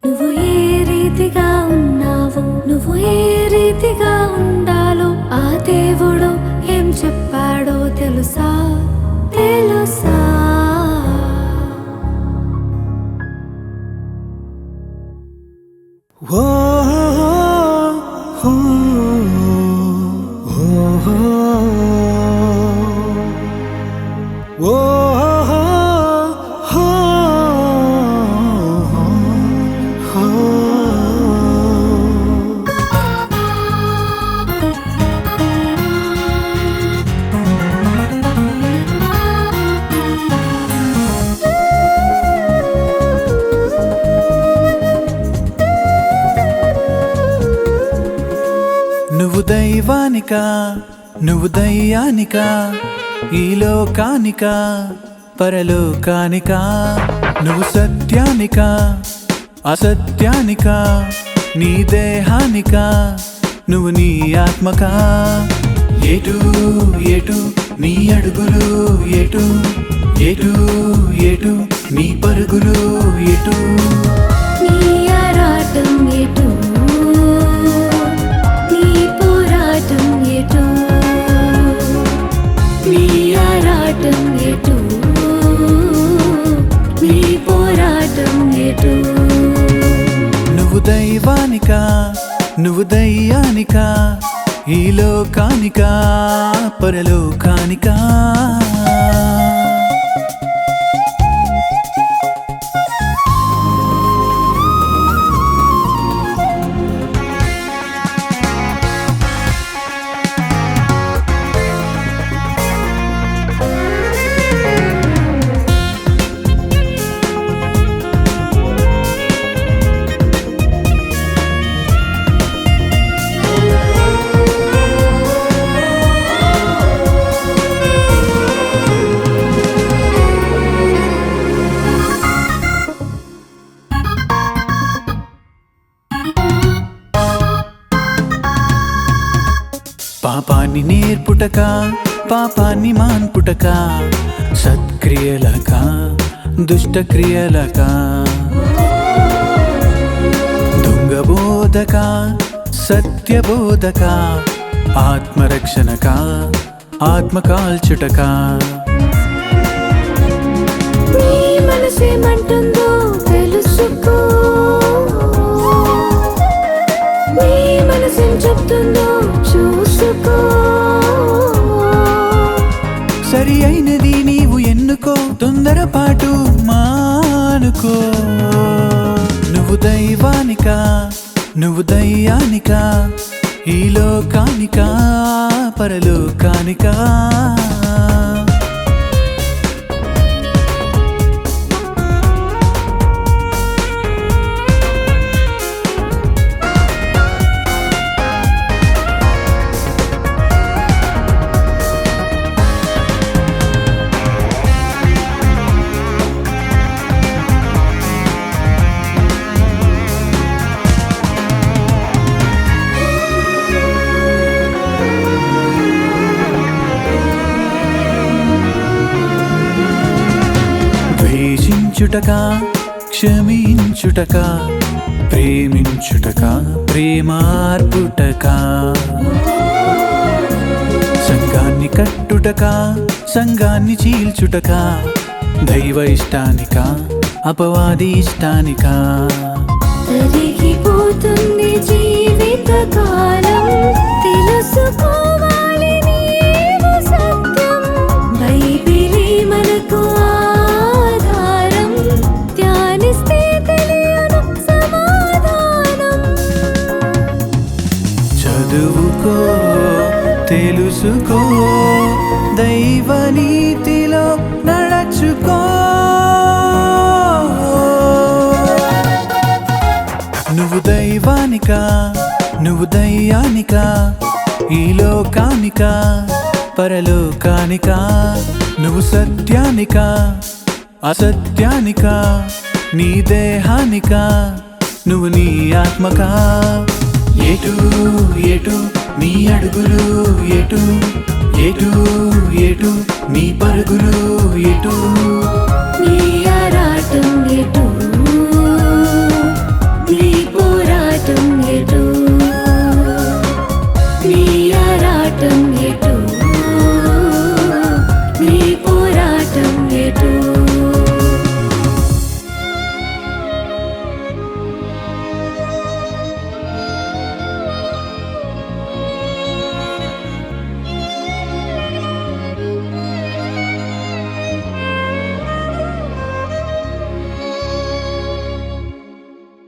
నువ్వు ఏ రీతిగా ఉన్నావు, నువ్వు ఏ రీతిగా ఉండాలో ఆ దేవుడు ఏం చెప్పాడో తెలుసా తెలుసా? ఓ నువ్వు దైవానికా, నువ్వు దయ్యానికా, ఈ లోకానికా పరలోకానికా? నువ్వు సత్యానికా, అసత్యానికా, నీ దేహానికా, నువ్వు నీ ఆత్మకా? ఎటు ఎటు నీ అడుగులు, ఎటు ఎటు ఎటు నీ పరుగులు, ఎటు నీ ఆరాటం ఎటు, నీ పోరాటం ఎటు, నీ ఆరాటం ఎటు, నీ పోరాటం ఎటు? నువ్వు దైవానికా, నువ్వు దయ్యానికా, ఈ లోకానికా పరలోకానికా? పాపాన్ని నేర్పుటక, పాపాన్ని మాన్పుటక, సత్క్రియలక దుష్టక్రియలక, దొంగబోధక సత్యబోధక, ఆత్మరక్షణక ఆత్మ కాల్చుటక. నీ మనసేమంటుందో తెలుసుకో, నీ మనసేం చెప్తుందో చూసుకో. సరి అయినది నీవు ఎన్నుకో, తొందరపాటు మానుకో. నువ్వు దైవానికా, నువ్వు దయ్యానికా, ఈ లోకానికా పరలోకానికా? ద్వేషించుటక క్షమించుటక, ప్రేమించుటక ప్రేమార్పుటక, సంఘాన్ని కట్టుటక సంఘాన్ని చీల్చుటక, దైవ ఇష్టానిక అపవాది ఇష్టానిక? తరిగిపోతుంది జీవిత కాలం, తెలుసుకోవాలి నీవు సత్యం. బైబిలే మనకు ఆధారం, ధ్యానిస్తే తెలియను సమాధానం. చదువుకో తెలుసుకో, దైవ నీతిలో నడచుకో. నువ్వు దైవానికా, నువ్వు దయ్యానికా, ఈ లోకానికా పరలోకానికా? నువ్వు సత్యానికా, అసత్యానికా, నీ దేహానికా, నువ్వు నీ ఆత్మకా? ఎటు ఎటు నీ అడుగులు, ఎటు ఎటు ఎటు నీ పరుగులు, ఎటు